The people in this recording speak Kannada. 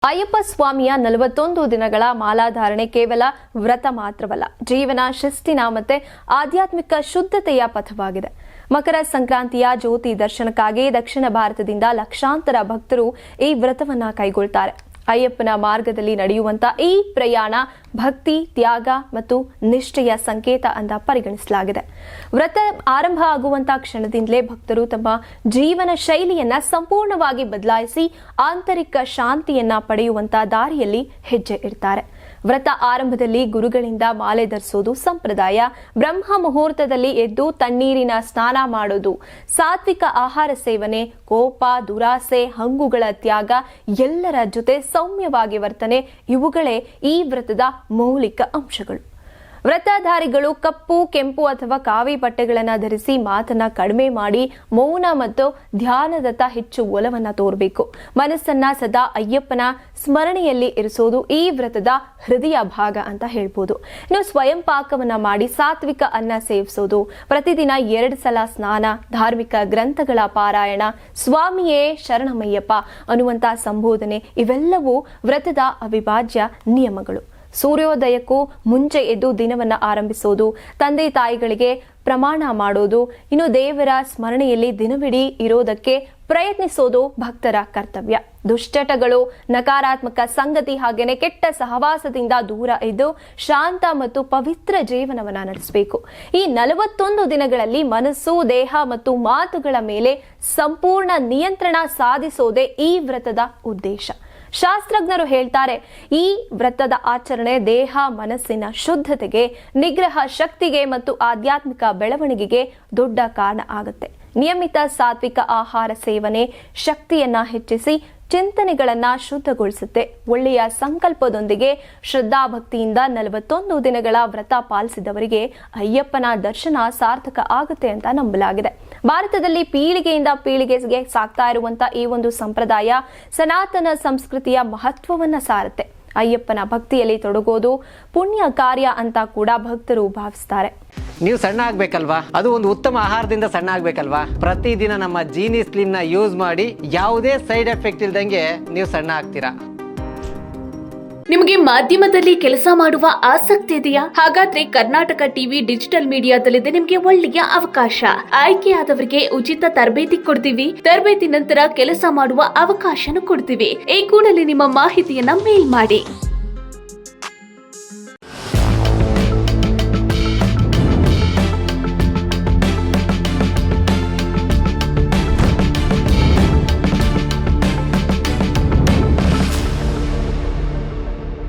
ಅಯ್ಯಪ್ಪ ಸ್ವಾಮಿಯ 41 ದಿನಗಳ ಮಾಲಾಧಾರಣೆ ಕೇವಲ ವ್ರತ ಮಾತ್ರವಲ್ಲ, ಜೀವನ ಶಿಸ್ತಿನ ಮತ್ತೆ ಆಧ್ಯಾತ್ಮಿಕ ಶುದ್ಧತೆಯ ಪಥವಾಗಿದೆ. ಮಕರ ಸಂಕ್ರಾಂತಿಯ ಜ್ಯೋತಿ ದರ್ಶನಕ್ಕಾಗಿ ದಕ್ಷಿಣ ಭಾರತದಿಂದ ಲಕ್ಷಾಂತರ ಭಕ್ತರು ಈ ವ್ರತವನ್ನ ಕೈಗೊಳ್ತಾರೆ. ಅಯ್ಯಪ್ಪನ ಮಾರ್ಗದಲ್ಲಿ ನಡೆಯುವಂತ ಈ ಪ್ರಯಾಣ ಭಕ್ತಿ, ತ್ಯಾಗ ಮತ್ತು ನಿಷ್ಠೆಯ ಸಂಕೇತ ಅಂತ ಪರಿಗಣಿಸಲಾಗಿದೆ. ವ್ರತ ಆರಂಭ ಆಗುವಂತ ಕ್ಷಣದಿಂದಲೇ ಭಕ್ತರು ತಮ್ಮ ಜೀವನ ಶೈಲಿಯನ್ನ ಸಂಪೂರ್ಣವಾಗಿ ಬದಲಾಯಿಸಿ ಆಂತರಿಕ ಶಾಂತಿಯನ್ನ ಪಡೆಯುವಂತ ದಾರಿಯಲ್ಲಿ ಹೆಜ್ಜೆ ಇಡ್ತಾರೆ. ವ್ರತ ಆರಂಭದಲ್ಲಿ ಗುರುಗಳಿಂದ ಮಾಲೆ ಧರಿಸೋದು ಸಂಪ್ರದಾಯ. ಬ್ರಹ್ಮ ಮುಹೂರ್ತದಲ್ಲಿ ಎದ್ದು ತಣ್ಣೀರಿನ ಸ್ನಾನ ಮಾಡೋದು, ಸಾತ್ವಿಕ ಆಹಾರ ಸೇವನೆ, ಕೋಪ, ದುರಾಸೆ, ಹಂಗುಗಳ ತ್ಯಾಗ, ಎಲ್ಲರ ಜೊತೆ ಸೌಮ್ಯವಾಗಿ ವರ್ತನೆ ಇವುಗಳೇ ಈ ವ್ರತದ ಮೌಲಿಕ ಅಂಶಗಳು. ವ್ರತಧಾರಿಗಳು ಕಪ್ಪು, ಕೆಂಪು ಅಥವಾ ಕಾವಿ ಬಟ್ಟೆಗಳನ್ನು ಧರಿಸಿ ಮಾತನ್ನ ಕಡಿಮೆ ಮಾಡಿ ಮೌನ ಮತ್ತು ಧ್ಯಾನದತ್ತ ಹೆಚ್ಚು ಒಲವನ್ನ ತೋರಬೇಕು. ಮನಸ್ಸನ್ನ ಸದಾ ಅಯ್ಯಪ್ಪನ ಸ್ಮರಣೆಯಲ್ಲಿ ಇರಿಸೋದು ಈ ವ್ರತದ ಹೃದಯ ಭಾಗ ಅಂತ ಹೇಳ್ಬೋದು. ಇನ್ನು ಸ್ವಯಂ ಪಾಕವನ್ನ ಮಾಡಿ ಸಾತ್ವಿಕ ಅನ್ನ ಸೇವಿಸೋದು, ಪ್ರತಿದಿನ 2 ಸಲ ಸ್ನಾನ, ಧಾರ್ಮಿಕ ಗ್ರಂಥಗಳ ಪಾರಾಯಣ, ಸ್ವಾಮಿಯೇ ಶರಣಮಯ್ಯಪ್ಪ ಅನ್ನುವಂತ ಸಂಬೋಧನೆ ಇವೆಲ್ಲವೂ ವ್ರತದ ಅವಿಭಾಜ್ಯ ನಿಯಮಗಳು. ಸೂರ್ಯೋದಯಕ್ಕೂ ಮುಂಚೆ ಎದ್ದು ದಿನವನ್ನ ಆರಂಭಿಸೋದು, ತಂದೆ ತಾಯಿಗಳಿಗೆ ಪ್ರಮಾಣ ಮಾಡೋದು, ಇನ್ನು ದೇವರ ಸ್ಮರಣೆಯಲ್ಲಿ ದಿನವಿಡೀ ಇರೋದಕ್ಕೆ ಪ್ರಯತ್ನಿಸೋದು ಭಕ್ತರ ಕರ್ತವ್ಯ. ದುಶ್ಚಟಗಳು, ನಕಾರಾತ್ಮಕ ಸಂಗತಿ ಹಾಗೇನೆ ಕೆಟ್ಟ ಸಹವಾಸದಿಂದ ದೂರ ಇದ್ದು ಶಾಂತ ಮತ್ತು ಪವಿತ್ರ ಜೀವನವನ್ನ ನಡೆಸಬೇಕು. ಈ 41 ದಿನಗಳಲ್ಲಿ ಮನಸ್ಸು, ದೇಹ ಮತ್ತು ಮಾತುಗಳ ಮೇಲೆ ಸಂಪೂರ್ಣ ನಿಯಂತ್ರಣ ಸಾಧಿಸೋದೇ ಈ ವ್ರತದ ಉದ್ದೇಶ. ಶಾಸ್ತ್ರಜ್ಞರು ಹೇಳ್ತಾರೆ, ಈ ವ್ರತದ ಆಚರಣೆ ದೇಹ ಮನಸ್ಸಿನ ಶುದ್ಧತೆಗೆ, ನಿಗ್ರಹ ಶಕ್ತಿಗೆ ಮತ್ತು ಆಧ್ಯಾತ್ಮಿಕ ಬೆಳವಣಿಗೆಗೆ ದೊಡ್ಡ ಕಾರಣ ಆಗುತ್ತೆ. ನಿಯಮಿತ ಸಾತ್ವಿಕ ಆಹಾರ ಸೇವನೆ ಶಕ್ತಿಯನ್ನ ಹೆಚ್ಚಿಸಿ ಚಿಂತನೆಗಳನ್ನ ಶುದ್ಧಗೊಳಿಸುತ್ತೆ. ಒಳ್ಳೆಯ ಸಂಕಲ್ಪದೊಂದಿಗೆ ಶ್ರದ್ಧಾಭಕ್ತಿಯಿಂದ 41 ದಿನಗಳ ವ್ರತ ಪಾಲಿಸಿದವರಿಗೆ ಅಯ್ಯಪ್ಪನ ದರ್ಶನ ಸಾರ್ಥಕ ಆಗುತ್ತೆ ಅಂತ ನಂಬಲಾಗಿದೆ. ಭಾರತದಲ್ಲಿ ಪೀಳಿಗೆಯಿಂದ ಪೀಳಿಗೆಗೆ ಸಾಗ್ತಾ ಇರುವಂತ ಈ ಒಂದು ಸಂಪ್ರದಾಯ ಸನಾತನ ಸಂಸ್ಕೃತಿಯ ಮಹತ್ವವನ್ನ ಸಾರುತ್ತೆ. ಅಯ್ಯಪ್ಪನ ಭಕ್ತಿಯಲ್ಲಿ ತೊಡಗೋದು ಪುಣ್ಯ ಕಾರ್ಯ ಅಂತ ಕೂಡ ಭಕ್ತರು ಭಾವಿಸ್ತಾರೆ. ನೀವು ಸಣ್ಣ ಆಗ್ಬೇಕಲ್ವಾ? ಅದು ಒಂದು ಉತ್ತಮ ಆಹಾರದಿಂದ ಸಣ್ಣ ಆಗ್ಬೇಕಲ್ವಾ? ಪ್ರತಿದಿನ ನಮ್ಮ ಜೀನಿ ಸ್ಲಿಮ್ ನ ಯೂಸ್ ಮಾಡಿ ಯಾವುದೇ ಸೈಡ್ ಎಫೆಕ್ಟ್ ಇಲ್ದಂಗೆ ನೀವು ಸಣ್ಣ ಆಗ್ತೀರಾ. ನಿಮಗೆ ಮಾಧ್ಯಮದಲ್ಲಿ ಕೆಲಸ ಮಾಡುವ ಆಸಕ್ತಿ ಇದೆಯಾ? ಹಾಗಾದ್ರೆ ಕರ್ನಾಟಕ ಟಿವಿ ಡಿಜಿಟಲ್ ಮೀಡಿಯಾದಲ್ಲಿದೆ ನಿಮಗೆ ಒಳ್ಳೆಯ ಅವಕಾಶ. ಆಯ್ಕೆಯಾದವರಿಗೆ ಉಚಿತ ತರಬೇತಿ ಕೊಡ್ತೀವಿ. ತರಬೇತಿ ನಂತರ ಕೆಲಸ ಮಾಡುವ ಅವಕಾಶನೂ ಕೊಡ್ತೀವಿ. ಈ ಕೂಡಲೇ ನಿಮ್ಮ ಮಾಹಿತಿಯನ್ನ ಮೇಲ್ ಮಾಡಿ.